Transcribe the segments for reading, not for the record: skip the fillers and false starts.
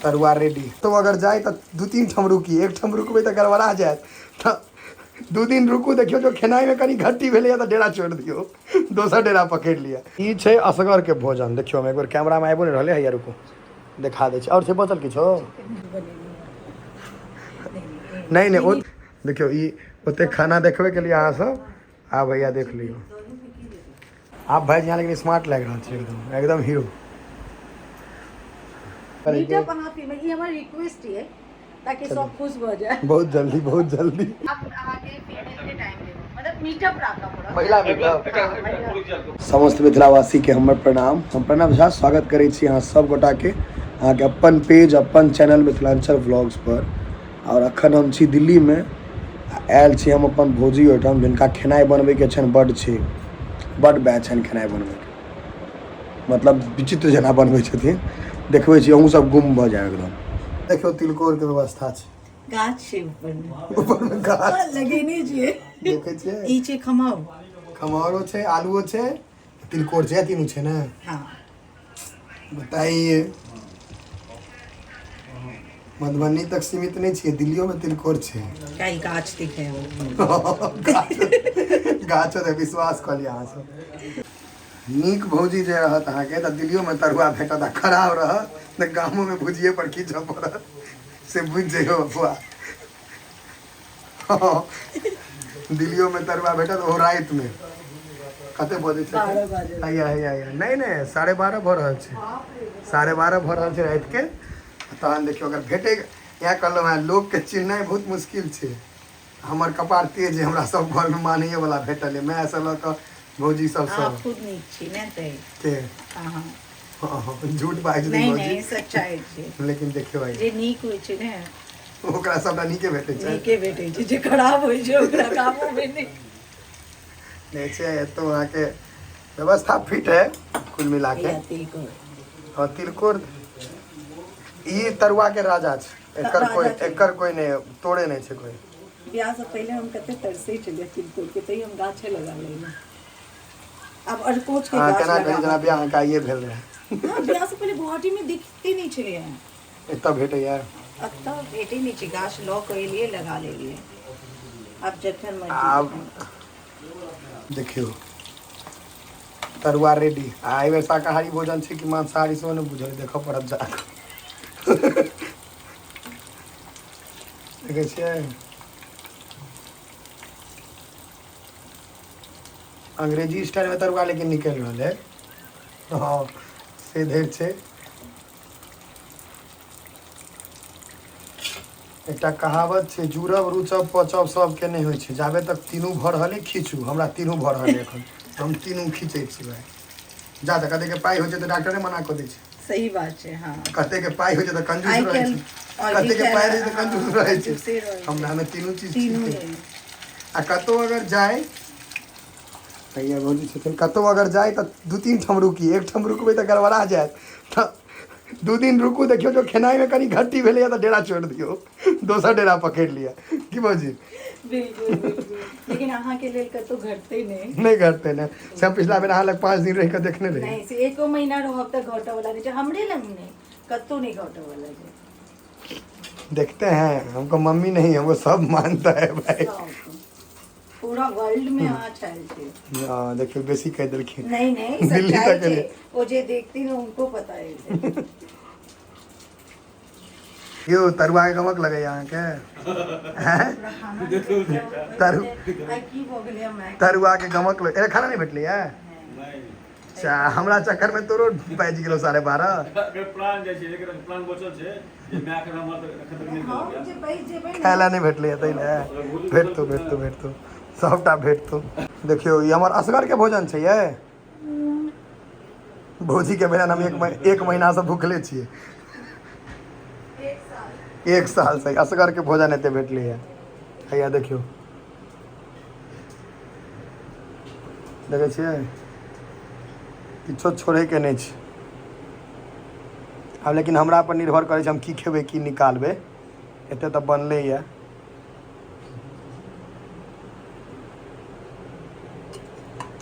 तरुआ रेडी। तो अगर जाए तो 2-3 ठम रुकी, एक ठम रुकबे तो गड़बड़ा जाए। तो 2 दिन रुकू, देखियो जो खेनाई में कनी घट्टी भेलै तो डेरा छोड़ दियो, दोसर डेरा पकड़ लिया। ई छै असगर के भोजन। देखियो हम एक बार कैमरा में आबो नहीं रहले हैया, रुकू दिखा दे छी। और छै बचल किछो नहीं नहीं। ओ देखियो ई ओते खाना देखबे के लिए अहाँ सब आ भैया देख लियो। आप भाई यहाँ लेकिन स्मार्ट लग रहा है, एकदम एकदम हीरो। मीटअप अहाँ पे ये हमारी रिक्वेस्ट है ताकि सब खुश हो जाए। बहुत जल्दी बहुत जल्दी। आप अहाँ के फीमेल के टाइम देबो, मतलब मीटअप राखा पड़ा महिला मीटअप। समस्त मिथिलावासी के हमर प्रणाम। हम प्रणव झा स्वागत करै छी अहाँ सब गोटा के अहाँ के अपन पेज अपन चैनल मिथिलांचल व्लॉग्स पर। और अखन हम छी दिल्ली में, आयल छी हम अपन भौजी ओहिठाम, जिनका खेनाइ बनबै के छनि बड्ड छै, बड्ड बैच छनि खेनाइ बनबै के, मतलब विचित्र जना बनबै छथिन। देखबै छी अहूँ सब गुम भऽ जाए एकदम। देखियो तिलकोर के व्यवस्था छै, गाछ छै ऊपर में गाछ लगेने छियै। देखै छियै ई छै खमाउ, खमहारो छै, आलूओ छै, तिलकोर छै, तीनू छै ना। हां बताइए, मधुबनी तक सीमित नहीं छे, दिल्लियों में तिलकोर छे। कई गाछ दिखे गाछ दे विश्वास कर लिया अहाँ सब। नीक भौजी जे रहत अहाँ के त दिल्लियों में तरुआ भेटत, आ खराब रहत त गामों में भुजिए पर खींच पड़त, से बुझ जइयो बुआ। दिल्लियों में तरुआ भेटत, ओ रात में कते बजे छै? 12 बजे। आया नहीं नहीं 12:30 भ रहल छै, 12:30 भ रहल छै रात के। तहन देखियो अगर भेटे, या कहलहुँ हैं लोग के चिन्हनाइ बहुत मुश्किल छै। हमर कपार तेज है, हमरा सब घर में मानैए वाला भेटल है, मैं सब लऽ भौजी सब आप खुद नीक छी ने ते के हां झूठ बाजि दै नहीं भौजी, नहीं सच्चाई छै। लेकिन देखियो भाई जे नीक होय छै ने ओकरा सबटा नीके भेटै छै, नीके भेटै छै, जे खराब होय छै ओकरा कामो में नहीं छै। तो वहाँ के व्यवस्था फिट है कुल मिला के। और तिलकोर ई तरुआ के राजा छै, एकर कोई नहीं तोड़े नहीं छै कोई। बियाह से पहले हम कते तरसे चले तिलकोर के, तई हम गाछे लगा लेना। अब अरकोच के गाछ केना लगा, करी जना बियाह का ये भेल रहे। हां बियाह से पहले गुवाहाटी में दिखते नहीं छले हैं, एतऽ भेटै यार, अब तो भेटे नहीं छै, गाछ लॉ के लिए लगा ले लिए। अब जखन आब मर्जी देखियो तरुआ रेडी। आ एहि बेर शाकाहारी भोजन छै कि मांसाहारी सेहो नहि बुझल, देखऽ पड़त जाकऽ। देखै छियै अंग्रेजी स्टाइल में तरुआ लेकिन निकलि रहल है। हाँ से धरि छै। एकटा कहावत छै, जुड़ब रुचब पचब सबके नहीं होइ छै, जाबे तक तीनू भऽ रहल है खींचू। हमरा तीनू भऽ रहल है एखन, हम तीनू खींचै छी भाई। जा जा कते के पाई होइ छै तऽ डॉक्टरे मना कऽ दै छै। सही बात है। हां कते के पाई होइ छै तऽ कंजूस रहै छै, कते के पाई रहै छै तऽ कंजूस रहै छै। हमरा में तीनू चीज छै। आ कतौ अगर जाए भैया भौजी छथिन, कतौ अगर जाए तो 2-3 ठम रुकी, एक ठम रुकबे तो गड़बड़ा जाए। तो 2 दिन रुकू, देखियो जो खेनाई में कनी घट्टी भेलै तो डेरा छोड़ दियो, दोसर डेरा पकड़ लिया। की भौजी? बिल्कुल बिल्कुल, लेकिन अहाँ के लेल कतो घटते नहीं घटते ना। सब पिछला बेर अहाँ लग 5 दिन रह के देखने रही। नहीं से एको महीना रहब त घटे वाला नहीं छै, हमरे लग नहीं कतो नहीं घटे वाला छै। देखते हैं, हमको मम्मी नहीं हमको सब मानता है भाई। पूरा वर्ल्ड में आ चल छे। हां देखियो बेसी कह देलखिन। नहीं नहीं सच्चाई छे, वो जे देखती है उनको पता है। यो तरुआ के गमक लगे यहाँ के तरुआ के गमक लगे। खाना नहीं भेटली है? अच्छा हमरा चक्कर में तोरो बाजि गेलो 12:30। खायला नहीं भेटली है तैले भेटतो सबटा भेटतो। देखियो ये हमार असगर के भोजन छै ये। भौजी के बिना हम एक महीना से भूखले छियै। 1 साल से असगर के भोजन एते भेटली है। हैया देखियो देखै छियै किछो छोड़े के नहीं छै। अब लेकिन हमरा पर निर्भर करे छै हम की खेबै की निकालबै। एते तऽ बनले है।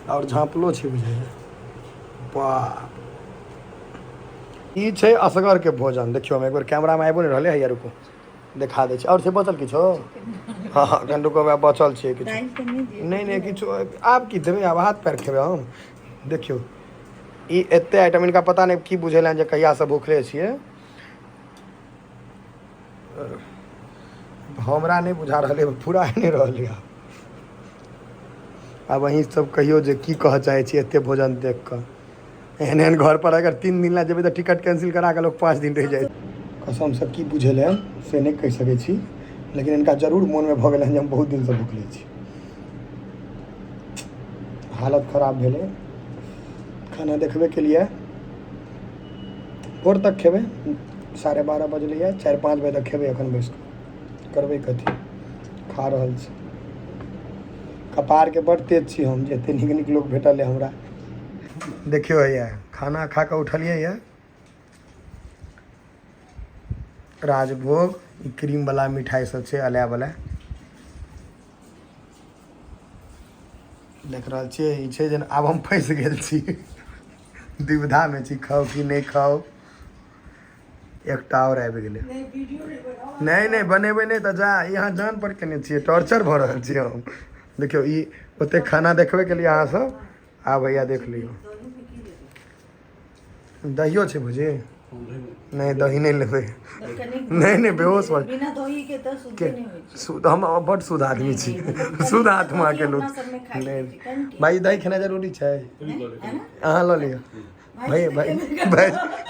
और झाँपलो छै बुझाइए। वाह ई छै असगर के भोजन। देखियो हम एक बार कैमरा में आबो नहीं रहले है, रुको देखा दे छै। और से बचल किछो? हाँ हाँ कनि रुको, बचल छै किछो। नहीं नहीं किछो आब की देबै, आब हाथ पैर खेबै हम। देखियो ई एते आइटम इनका पता नहीं की बुझेला जे कहिया से भूखले छियै। हमरा नहीं बुझा रहले, पूरा नहीं रहले। आब अहीं सब कहियो जे की कह चाहे छी एते भोजन देख कऽ। एहन एहन घर पर अगर 3 दिन ला जेबै तऽ टिकट कैंसिल करा के लोग 5 दिन रह जाए। कसम से की बुझेल है से नहीं कह सकै छी, लेकिन इनका जरूर मन में भऽ गेल जे हम बहुत दिन से भूखले छी। हालत खराब भेले। खाना देखबे के लिए भोर तक खेबै, 12:30 बजले है, 4-5 बजे तक खेबै। एखन बैस कऽ करबै कथी, खा रहल छी। कपार के बड़ तेज छी हम, जे एते नीक नीक लोग भेटल है हमरा। देखियो ये खाना खा के उठलिए ये राजभोग, ई क्रीम वाला मिठाई सब छै अलाय वाला। देख रहल छियै ई छै जे आब हम फंस गेल छी, दुविधा में छी खाओ कि नहीं खाओ। एकटा और आबि गेलै। नहीं नहीं बनेबै नहीं तऽ जा, यहाँ जान पर केने छियै, टॉर्चर भऽ रहल छी हम। देखियो ई ओते खाना देखबे के लिए अहाँ सब आ भैया देख लियो। दहियो छै बुझे? नहीं दही नहीं लेबै। नहीं नहीं बेहोश हो बिना दही के तो शुद्ध नहीं होय छै। शुद्ध हम बड़ शुद्ध आदमी छी, शुद्ध आत्मा के लोग। नहीं भाई दही खेना जरूरी छै, अहाँ लऽ लिअ। भाई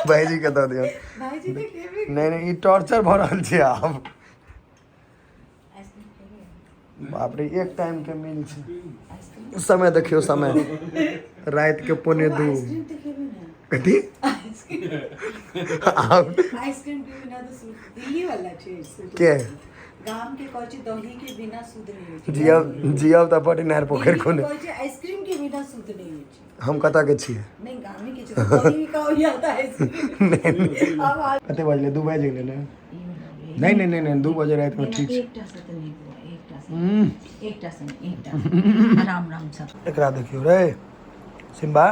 भाईजी के दऽ दियौ। नहीं नहीं ई टॉर्चर भऽ रहल छै आब। बाप रे एक टाइम के मील छै। समय देखियो, समय रात के 1:45। कथी आइसक्रीम के बिना तो शुद्ध दिल्ली वाला छै के गाम के कहै छै दही के बिना शुद्ध नहीं होय छै। जियब तऽ बड़ी नहर पोखरि खोने। कहै छै आइसक्रीम के बिना शुद्ध नहीं होय छै। हम कतऽ के छियै? नहीं गाम के छै, दही का हो जाता है आइसक्रीम। अब कते बजले? 2 बज गेलै ने? नहीं नहीं नहीं नहीं 2 बजे रात में ठीक छै। एकटा से तो नहीं हुआ, एकटा से राम राम सब। एकरा देखियो रे सिम्बा,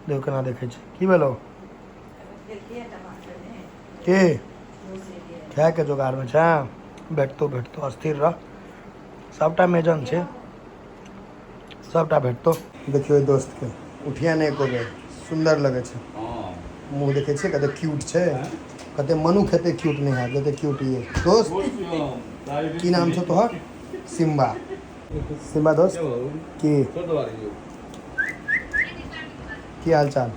देखो केना देखे छै। की भेलो के खाय के जोगाड़ में छै? बैठतो बैठतो अस्थिर रह, सबटा मेजन छै, सबटा भेटतो। देखियो दोस्त के उठिया नहीं एको बेर, सुंदर लगे छै। मुँह देखे छियै कते क्यूट छै, कते मनुख हेते क्यूट नहीं है जते क्यूट ये। दोस्त की नाम छौ तोहर? सिम्बा। सिम्बा दोस्त की हाल चाल?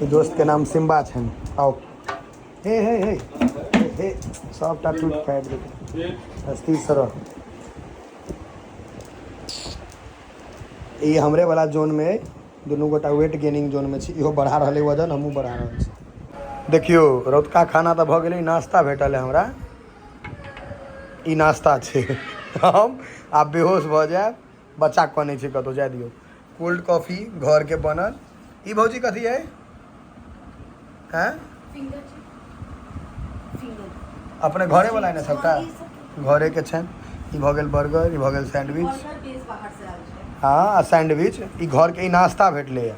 दोस्त के नाम सिम्बा छन। आओ हे हे हे हे सबटा टूट फाटि देतै, अस्थिर से रह। ई हमरे वाला जोन में दुनू गोटा वेट गेनिंग जोन में छी। इहो बढ़ा रहले वजन, हमहूँ बढ़ा रहल छी। देखियो रौतका खाना तऽ भऽ गेलै, नाश्ता भेटल है हमरा। ई नाश्ता छै। हम आब बेहोश भऽ जायब, बच्चा कनै छै कतौ जाय दियौ। कोल्ड कॉफी घर के बनल। ई भौजी कथी है? हैं अपने घरे वाला है ना सबटा? घरे के छन। ई भऽ गेल बर्गर, ई भऽ गेल सैंडविच। हाँ सैंडविच ई घर के नाश्ता भेटले है।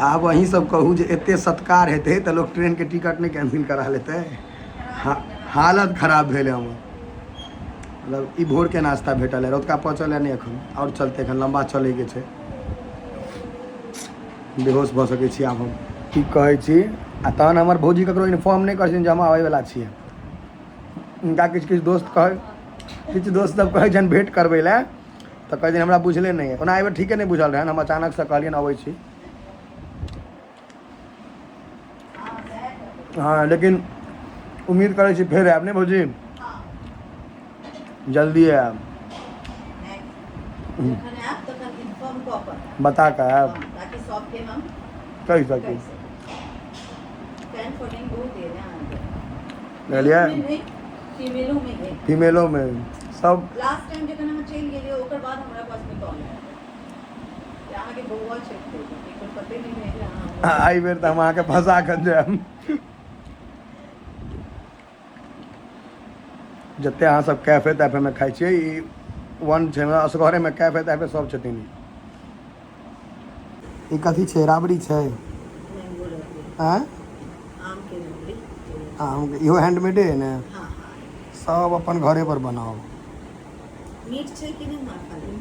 आब अहीं सब कहू जे एते सत्कार हेतै तऽ लोग ट्रेन के टिकट नहीं कैंसिल करा लेतै। हालत खराब भेल हमर। मतलब ई भोर के नाश्ता भेटल है, रौतका पचल है नहीं एखन, और चलते एखन लंबा चले के छै। बेहोश भऽ सकै छी आब हम, की कहै छी। आ तहन हमर भौजी ककरो इन्फॉर्म नहीं करथिन जे हम आबैवला छियै। हुनका किछु किछु दोस्त कहै, किछु दोस्त सब कहै छनि भेंट करबै लए, तऽ कहै दिन हमरा बुझले नहीं है। ओना एहि बेर ठीके नहीं बुझल रहन, हम अचानक से कहलियनि अबै छी। हाँ लेकिन उम्मीद करै छी फेर आयब नहीं भौजी, जल्दी आयब। बता कर आयब, कहि सकी फीमेलो में सब। लास्ट टाइम जखन हम चलि गेलियै ओकर बाद हमरा पास में कॉल आयल कि अहाँके बौआ छै, एकर पते नहीं है कि अहाँ एहि बेर तऽ हम अहाँके फंसा कऽ जायब। जते अहाँ सब कैफे तैफे में खाइ छियै, ई वन छै असगरे में कैफे तैफे सब छथिन। ई कथी छै राबड़ी छै मैंगो रबड़ी हैं आम के रबड़ी आम इहो हैंडमेडे है ने हाँ हाँ सब अपन घरे पर बनाओ मीठ छै कि नहीं माँ खाली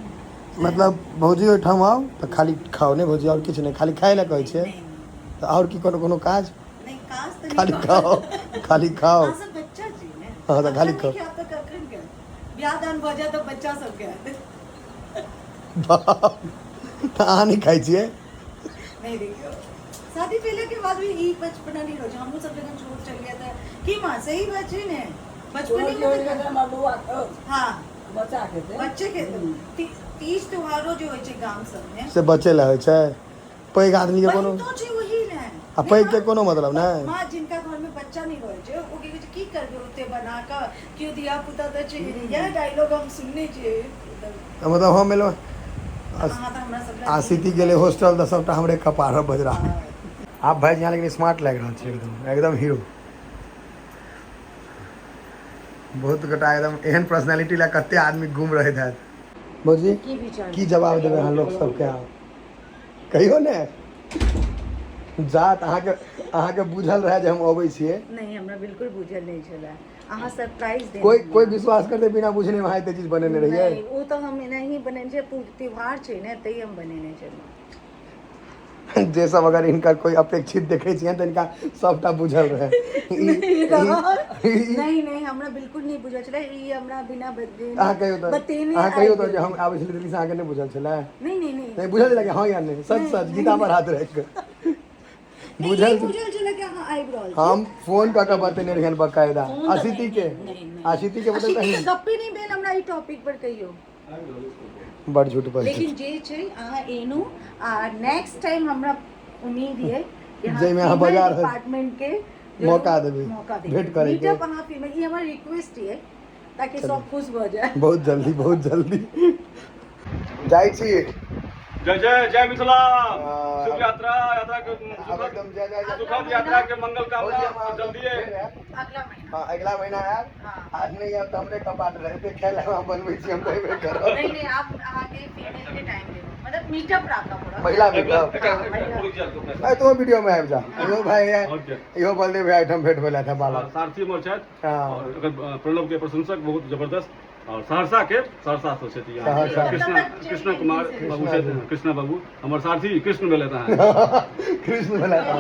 मतलब भौजी ओहिठाम आउ तऽ खाली खाओ नहीं भौजी और किछु नहीं खाली खाए ला कहै छै नहीं तऽ और की कोनो कोनो काज नहीं काज तो खाली नहीं खाओ खाली खाओ हाँ सब बच्चा जी ने हाँ, तो खाली अच्छा नहीं क्या तो कखन के ब्याह दान भऽ जाए तो बच्चा सब के बाप अहाँ नहीं खाइ छियै नहीं देखियो शादी पहले के बाद भी ई बचपना नहीं रहो हम सब जगह छोड़ चल गया था कि माँ सही बात है ने बचपन में तो हाँ बच्चे के 30 त्योहारों जो होय छै गाम सब में से बचे ला होइ छै पैघ आदमी के कोनो तो छै वही ने आ पैघ के कोनो मतलब नहीं माँ जिनका घर में बच्चा नहीं रहे छै ओ की करबे ओते बना के क्यों दिया पुता तो छै यह डायलॉग हम सुनने छै मतलब हम एलो हाँ तो हमरा सब आसिती गेले हॉस्टल तऽ सबटा हमरे कपार बज रहा है आप भाई यहाँ लेकिन स्मार्ट लग रहा है एकदम एकदम हीरो बहुत गोटा एकदम एहन पर्सनालिटी ला कते आदमी घूम रहे थे भौजी की विचार की जवाब देवे हम लोग सबके आब कहियो ने जात अहाँके बुझल रहे जे हम अबै छियै नहीं हमरा बिल्कुल बुझल नहीं छला अहाँ सरप्राइज दे कोई विश्वास करते बिना बुझने वहाँ एते चीज बनेने रहिए नहीं वो तो हम नहीं बने छै त्योहार छै ने तई हम बनेने छै जे सब अगर इनका कोई अपेक्षित देखे छियै तऽ इनका सबटा बुझल रहे नहीं नहीं हमरा बिल्कुल नहीं बुझल छला ई हमरा बिना अहाँ कहियो तऽ बतेने अहाँ कहियो तऽ जे हम आबै छलियै दिल्ली से अहाँके नहीं बुझल छलै नहीं नहीं नहीं नहीं बुझल छलै कि हाँ या नहीं सच सच गीता पर हाथ रख के बुझल बुझल छला कि अहाँ आबि रहल छी हम फोन कऽ के बतेने रहियन बकायदा फोन तऽ आशिती के नहीं आशिती के बतेता आशिती ही के गप्पे नहीं भेल हमरा ई टॉपिक पर कहियो बड़ झूठ बोल लेकिन जे छै अहाँ एनु आ नेक्स्ट टाइम हमरा उम्मीद है कि जाहिमे अहाँ बाजार डिपार्टमेंट के मौका देबै मौका भेंट करे के मीटअप अहाँ फीमेल ई हमर रिक्वेस्ट है ताकि सब खुश भ जाए बहुत जल्दी जाइ छी जय जय जय मिथिला हाँ। शुभ यात्रा यात्रा के अब एकदम जय जय सुखद यात्रा के मंगल कामना जल्दी है अगला महीना हाँ अगला महीना आयब हाँ। आज नहीं आयब तऽ हमरे कपाट रहते खेल हम बनबै छी हम रहबे करब नहीं नहीं आप आगे फीमेल के टाइम पे मतलब मीटअप रखा पड़ा महिला मीटअप ए तो वीडियो में आबि जा इहो भाई इहो बलदेव भाई आइटम भेट भेला था बाला सारथी हमर छथि हाँ। और एकर प्रणव के प्रशंसक बहुत जबरदस्त और सहरसा से छथि यहाँ सहरसा। कृष्ण कुमार बाबू छथि कृष्ण बाबू हमर सारथी कृष्ण भेलथि अहाँ कृष्ण भेला था